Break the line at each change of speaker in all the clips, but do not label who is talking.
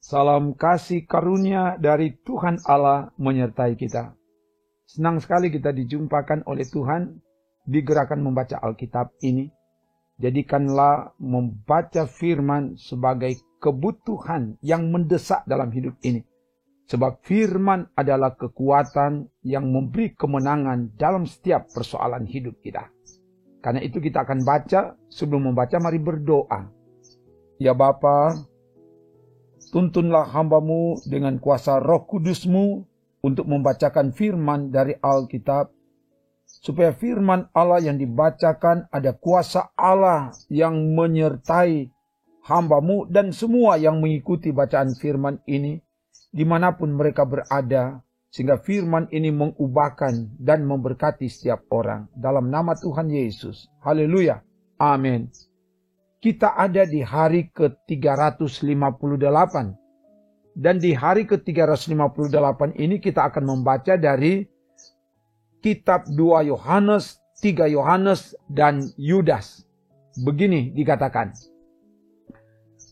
Salam kasih karunia dari Tuhan Allah menyertai kita. Senang sekali kita dijumpakan oleh Tuhan di gerakan membaca Alkitab ini. Jadikanlah membaca firman sebagai kebutuhan yang mendesak dalam hidup ini. Sebab firman adalah kekuatan yang memberi kemenangan dalam setiap persoalan hidup kita. Karena itu kita akan baca, sebelum membaca mari berdoa. Ya Bapa, tuntunlah hamba-Mu dengan kuasa Roh Kudus-Mu untuk membacakan firman dari Alkitab, supaya firman Allah yang dibacakan ada kuasa Allah yang menyertai hamba-Mu dan semua yang mengikuti bacaan firman ini, dimanapun mereka berada, sehingga firman ini mengubahkan dan memberkati setiap orang. Dalam nama Tuhan Yesus. Haleluya. Amin. Kita ada di hari ke-358. Dan di hari ke-358 ini kita akan membaca dari kitab 2 Yohanes, 3 Yohanes, dan Yudas. Begini dikatakan.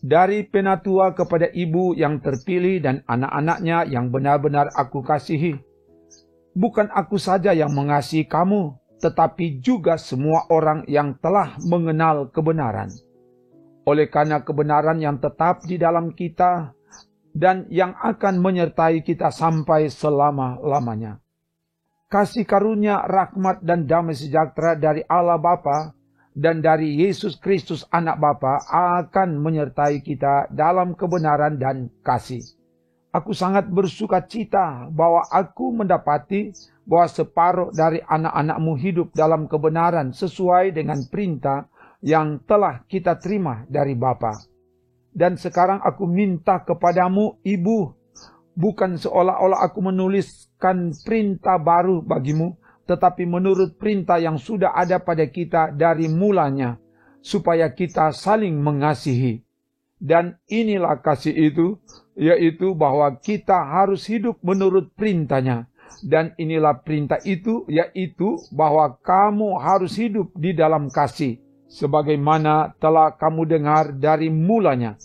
Dari penatua kepada ibu yang terpilih dan anak-anaknya yang benar-benar aku kasihi. Bukan aku saja yang mengasihi kamu, tetapi juga semua orang yang telah mengenal kebenaran. Oleh karena kebenaran yang tetap di dalam kita dan yang akan menyertai kita sampai selama-lamanya. Kasih karunia, rahmat dan damai sejahtera dari Allah Bapa dan dari Yesus Kristus Anak Bapa akan menyertai kita dalam kebenaran dan kasih. Aku sangat bersuka cita bahwa aku mendapati bahwa separuh dari anak-anak-Mu hidup dalam kebenaran sesuai dengan perintah yang telah kita terima dari Bapa. Dan sekarang aku minta kepadamu, Ibu, bukan seolah-olah aku menuliskan perintah baru bagimu, tetapi menurut perintah yang sudah ada pada kita dari mulanya, supaya kita saling mengasihi. Dan inilah kasih itu, yaitu bahwa kita harus hidup menurut perintahnya. Dan inilah perintah itu, yaitu bahwa kamu harus hidup di dalam kasih, sebagaimana telah kamu dengar dari mulanya.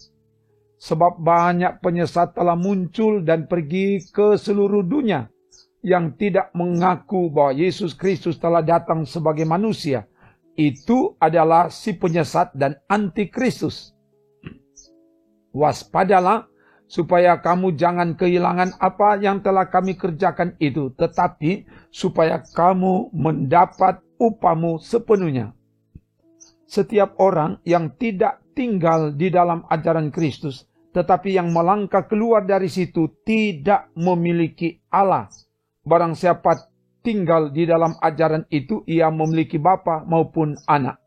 Sebab banyak penyesat telah muncul dan pergi ke seluruh dunia yang tidak mengaku bahwa Yesus Kristus telah datang sebagai manusia. Itu adalah si penyesat dan antikristus. Waspadalah supaya kamu jangan kehilangan apa yang telah kami kerjakan itu, tetapi supaya kamu mendapat upahmu sepenuhnya. Setiap orang yang tidak tinggal di dalam ajaran Kristus, tetapi yang melangkah keluar dari situ tidak memiliki Allah. Barang siapa tinggal di dalam ajaran itu, ia memiliki bapa maupun anak.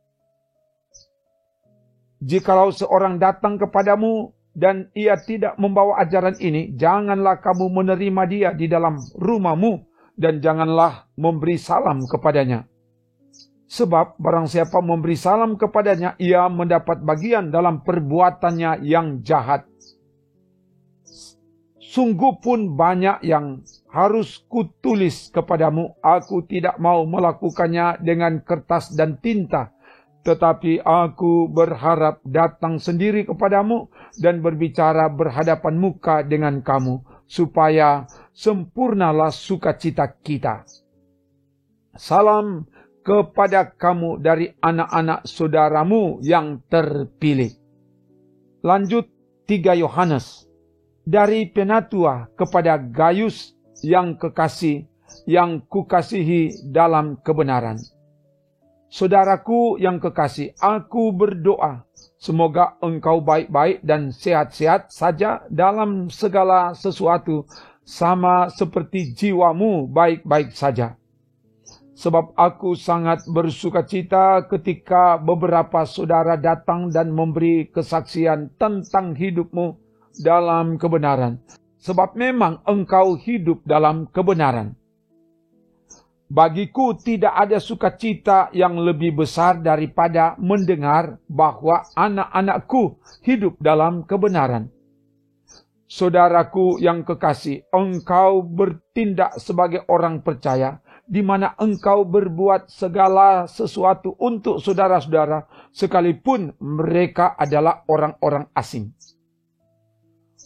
Jikalau seorang datang kepadamu dan ia tidak membawa ajaran ini, janganlah kamu menerima dia di dalam rumahmu dan janganlah memberi salam kepadanya. Sebab barang siapa memberi salam kepadanya, ia mendapat bagian dalam perbuatannya yang jahat. Sungguh pun banyak yang harus kutulis kepadamu, aku tidak mau melakukannya dengan kertas dan tinta, tetapi aku berharap datang sendiri kepadamu dan berbicara berhadapan muka dengan kamu, supaya sempurnalah sukacita kita. Salam kepada kamu dari anak-anak saudaramu yang terpilih. Lanjut 3 Yohanes. Dari penatua kepada Gaius yang kekasih, yang kukasihi dalam kebenaran. Saudaraku yang kekasih, aku berdoa, semoga engkau baik-baik dan sehat-sehat saja dalam segala sesuatu, sama seperti jiwamu baik-baik saja. Sebab aku sangat bersukacita ketika beberapa saudara datang dan memberi kesaksian tentang hidupmu dalam kebenaran. Sebab memang engkau hidup dalam kebenaran. Bagiku tidak ada sukacita yang lebih besar daripada mendengar bahwa anak-anakku hidup dalam kebenaran. Saudaraku yang kekasih, engkau bertindak sebagai orang percaya, di mana engkau berbuat segala sesuatu untuk saudara-saudara, sekalipun mereka adalah orang-orang asing.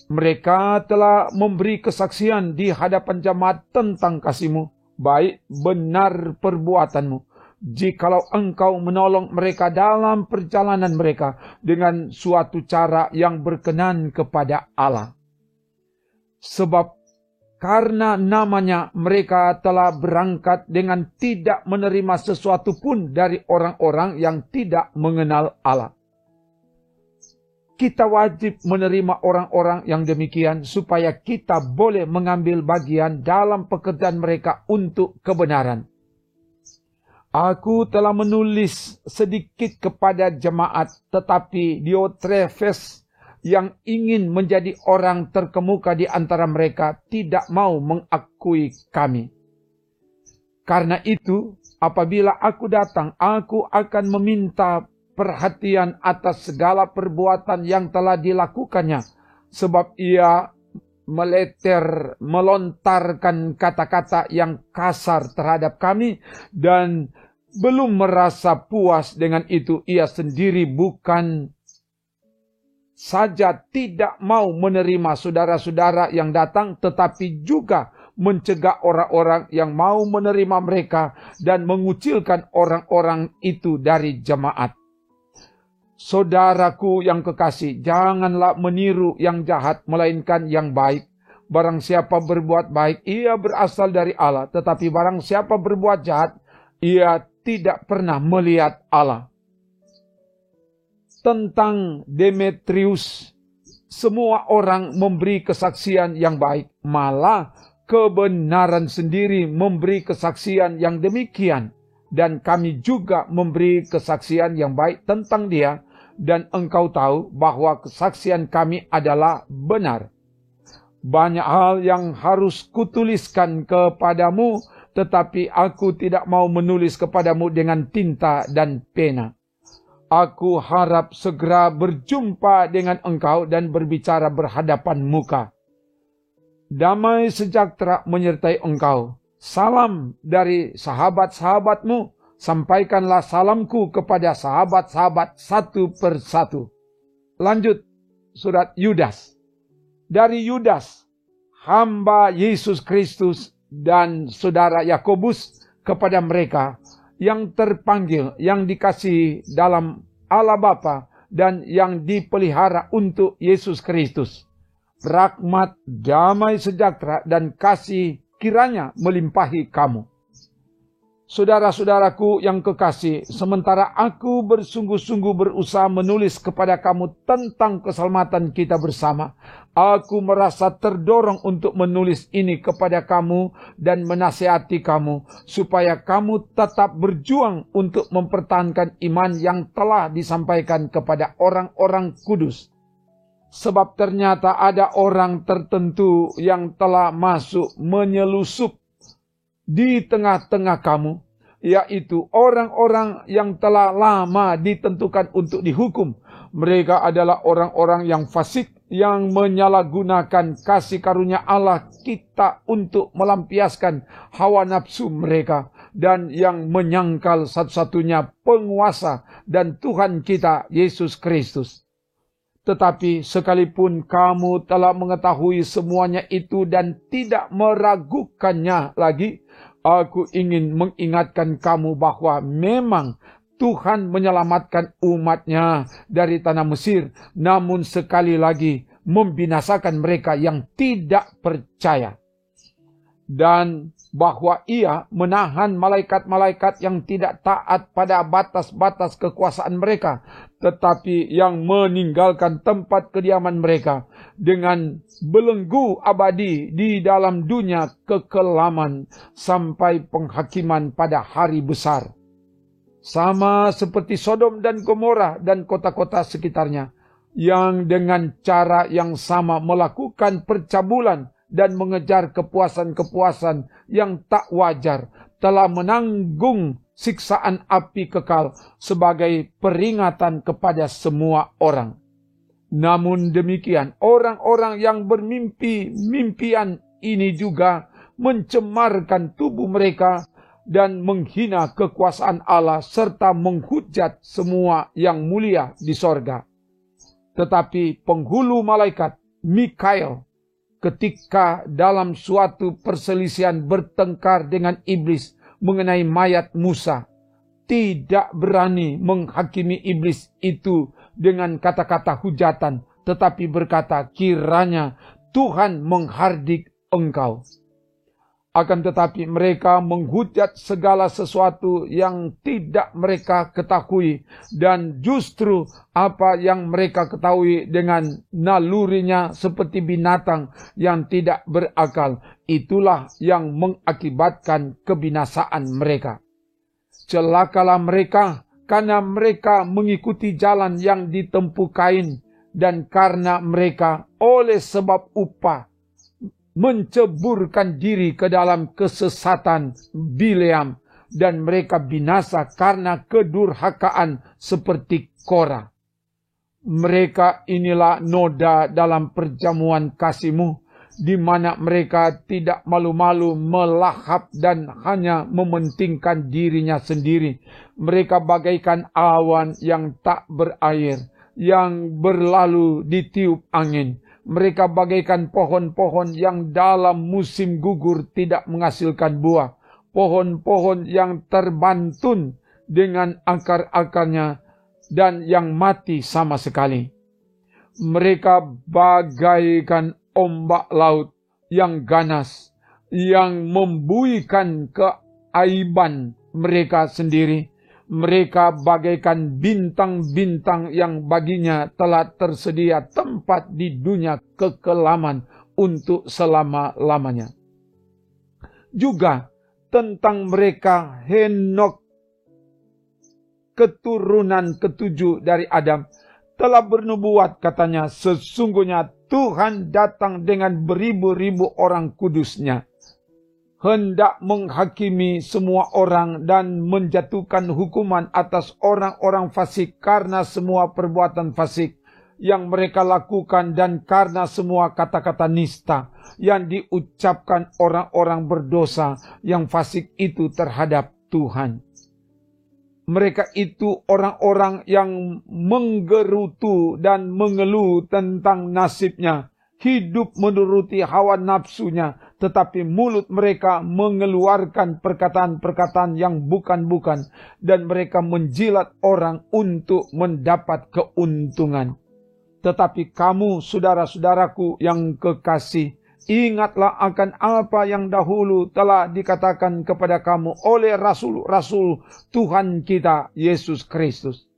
Mereka telah memberi kesaksian di hadapan jemaat tentang kasih-Mu, baik benar perbuatan-Mu. Jikalau engkau menolong mereka dalam perjalanan mereka dengan suatu cara yang berkenan kepada Allah. Sebab karena namanya mereka telah berangkat dengan tidak menerima sesuatu pun dari orang-orang yang tidak mengenal Allah. Kita wajib menerima orang-orang yang demikian supaya kita boleh mengambil bagian dalam pekerjaan mereka untuk kebenaran. Aku telah menulis sedikit kepada jemaat, tetapi Diotrefes yang ingin menjadi orang terkemuka di antara mereka tidak mau mengakui kami. Karena itu, apabila aku datang, aku akan meminta perhatian atas segala perbuatan yang telah dilakukannya, sebab ia melontarkan kata-kata yang kasar terhadap kami, dan belum merasa puas dengan itu. Ia sendiri bukan saja tidak mau menerima saudara-saudara yang datang, tetapi juga mencegah orang-orang yang mau menerima mereka dan mengucilkan orang-orang itu dari jemaat. Saudaraku yang kekasih, janganlah meniru yang jahat, melainkan yang baik. Barang siapa berbuat baik, ia berasal dari Allah. Tetapi barang siapa berbuat jahat, ia tidak pernah melihat Allah. Tentang Demetrius, semua orang memberi kesaksian yang baik. Malah kebenaran sendiri memberi kesaksian yang demikian. Dan kami juga memberi kesaksian yang baik tentang dia. Dan engkau tahu bahwa kesaksian kami adalah benar. Banyak hal yang harus kutuliskan kepadamu, tetapi aku tidak mau menulis kepadamu dengan tinta dan pena. Aku harap segera berjumpa dengan engkau dan berbicara berhadapan muka. Damai sejahtera menyertai engkau. Salam dari sahabat-sahabatmu. Sampaikanlah salamku kepada sahabat-sahabat satu persatu. Lanjut, surat Yudas. Dari Yudas, hamba Yesus Kristus, dan saudara Yakobus, kepada mereka yang terpanggil, yang dikasihi dalam Allah Bapa, dan yang dipelihara untuk Yesus Kristus. Rahmat, damai sejahtera, dan kasih kiranya melimpahi kamu. Saudara-saudaraku yang kekasih, sementara aku bersungguh-sungguh berusaha menulis kepada kamu tentang keselamatan kita bersama, aku merasa terdorong untuk menulis ini kepada kamu dan menasihati kamu, supaya kamu tetap berjuang untuk mempertahankan iman yang telah disampaikan kepada orang-orang kudus. Sebab ternyata ada orang tertentu yang telah masuk menyelusup di tengah-tengah kamu, yaitu orang-orang yang telah lama ditentukan untuk dihukum. Mereka adalah orang-orang yang fasik, yang menyalahgunakan kasih karunia Allah kita untuk melampiaskan hawa nafsu mereka, dan yang menyangkal satu-satunya penguasa dan Tuhan kita, Yesus Kristus. Tetapi sekalipun kamu telah mengetahui semuanya itu dan tidak meragukannya lagi, aku ingin mengingatkan kamu bahwa memang Tuhan menyelamatkan umatnya dari tanah Mesir, namun sekali lagi membinasakan mereka yang tidak percaya. Dan bahwa ia menahan malaikat-malaikat yang tidak taat pada batas-batas kekuasaan mereka, tetapi yang meninggalkan tempat kediaman mereka dengan belenggu abadi di dalam dunia kekelaman sampai penghakiman pada hari besar. Sama seperti Sodom dan Gomora dan kota-kota sekitarnya, yang dengan cara yang sama melakukan percabulan dan mengejar kepuasan-kepuasan yang tak wajar, telah menanggung siksaan api kekal sebagai peringatan kepada semua orang. Namun demikian, orang-orang yang bermimpi-mimpian ini juga mencemarkan tubuh mereka dan menghina kekuasaan Allah serta menghujat semua yang mulia di sorga. Tetapi penghulu malaikat Mikael ketika dalam suatu perselisihan bertengkar dengan iblis mengenai mayat Musa, tidak berani menghakimi iblis itu dengan kata-kata hujatan, tetapi berkata, kiranya Tuhan menghardik engkau. Akan tetapi mereka menghujat segala sesuatu yang tidak mereka ketahui, dan justru apa yang mereka ketahui dengan nalurinya seperti binatang yang tidak berakal, itulah yang mengakibatkan kebinasaan mereka. Celakalah mereka karena mereka mengikuti jalan yang ditempuh Kain, dan karena mereka oleh sebab upah menceburkan diri ke dalam kesesatan Bileam, dan mereka binasa karena kedurhakaan seperti Korah. Mereka inilah noda dalam perjamuan kasih-Mu, di mana mereka tidak malu-malu melahap dan hanya mementingkan dirinya sendiri. Mereka bagaikan awan yang tak berair, yang berlalu ditiup angin. Mereka bagaikan pohon-pohon yang dalam musim gugur tidak menghasilkan buah. Pohon-pohon yang terbantun dengan akar-akarnya dan yang mati sama sekali. Mereka bagaikan ombak laut yang ganas, yang membuikan keaiban mereka sendiri. Mereka bagaikan bintang-bintang yang baginya telah tersedia tempat di dunia kekelaman untuk selama-lamanya. Juga tentang mereka Henokh, keturunan ketujuh dari Adam, telah bernubuat, katanya, sesungguhnya Tuhan datang dengan beribu-ribu orang kudusnya, hendak menghakimi semua orang dan menjatuhkan hukuman atas orang-orang fasik karena semua perbuatan fasik yang mereka lakukan dan karena semua kata-kata nista yang diucapkan orang-orang berdosa yang fasik itu terhadap Tuhan. Mereka itu orang-orang yang menggerutu dan mengeluh tentang nasibnya, hidup menuruti hawa nafsunya, tetapi mulut mereka mengeluarkan perkataan-perkataan yang bukan-bukan, dan mereka menjilat orang untuk mendapat keuntungan. Tetapi kamu, saudara-saudaraku yang kekasih, ingatlah akan apa yang dahulu telah dikatakan kepada kamu oleh rasul-rasul Tuhan kita Yesus Kristus.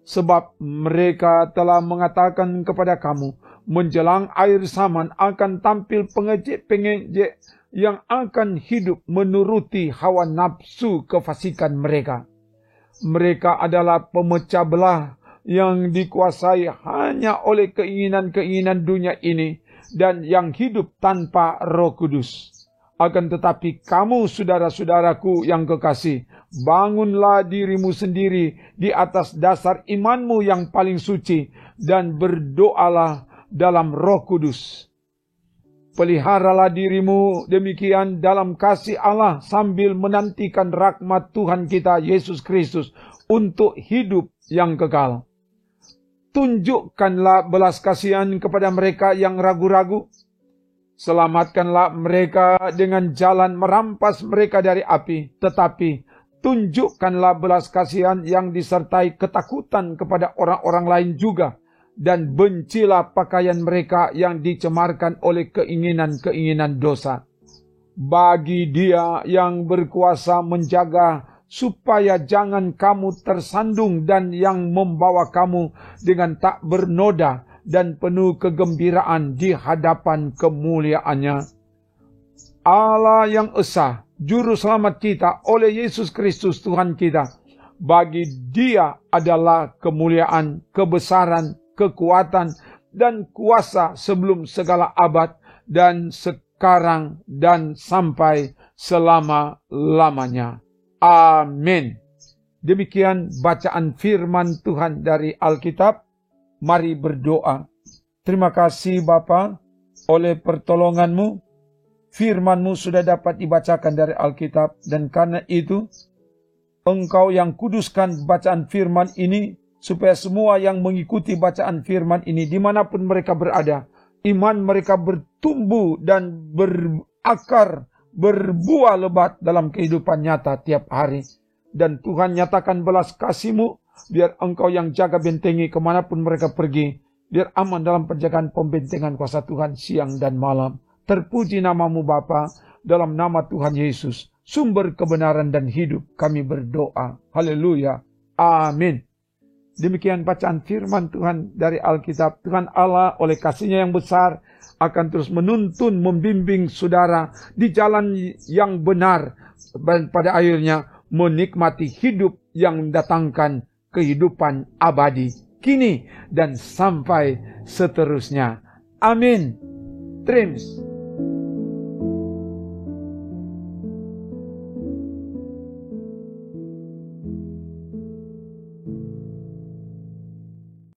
Sebab mereka telah mengatakan kepada kamu, menjelang akhir zaman akan tampil pengejek-pengejek yang akan hidup menuruti hawa nafsu kefasikan mereka. Mereka adalah pemecah belah yang dikuasai hanya oleh keinginan-keinginan dunia ini dan yang hidup tanpa Roh Kudus. Akan tetapi kamu, saudara-saudaraku yang kekasih, bangunlah dirimu sendiri di atas dasar imanmu yang paling suci dan berdoalah dalam Roh Kudus. Peliharalah dirimu demikian dalam kasih Allah sambil menantikan rahmat Tuhan kita Yesus Kristus untuk hidup yang kekal. Tunjukkanlah belas kasihan kepada mereka yang ragu-ragu. Selamatkanlah mereka dengan jalan merampas mereka dari api, tetapi tunjukkanlah belas kasihan yang disertai ketakutan kepada orang-orang lain juga, dan bencilah pakaian mereka yang dicemarkan oleh keinginan-keinginan dosa. Bagi Dia yang berkuasa menjaga supaya jangan kamu tersandung dan yang membawa kamu dengan tak bernoda dan penuh kegembiraan di hadapan kemuliaannya. Allah yang esa, Juru Selamat kita oleh Yesus Kristus Tuhan kita. Bagi Dia adalah kemuliaan, kebesaran, kekuatan, dan kuasa sebelum segala abad, dan sekarang dan sampai selama-lamanya. Amin. Demikian bacaan firman Tuhan dari Alkitab. Mari berdoa. Terima kasih Bapa, oleh pertolongan-Mu, firman-Mu sudah dapat dibacakan dari Alkitab, dan karena itu, Engkau yang kuduskan bacaan firman ini, supaya semua yang mengikuti bacaan firman ini, dimanapun mereka berada, iman mereka bertumbuh dan berakar, berbuah lebat dalam kehidupan nyata tiap hari. Dan Tuhan nyatakan belas kasih-Mu, biar Engkau yang jaga bentengi kemanapun mereka pergi, biar aman dalam penjagaan pembentengan kuasa Tuhan siang dan malam. Terpuji nama-Mu Bapa, dalam nama Tuhan Yesus, sumber kebenaran dan hidup, kami berdoa. Haleluya. Amin. Demikian bacaan firman Tuhan dari Alkitab. Tuhan Allah oleh kasih-Nya yang besar akan terus menuntun, membimbing saudara di jalan yang benar, dan pada akhirnya menikmati hidup yang mendatangkan kehidupan abadi, kini dan sampai seterusnya. Amin. Trims.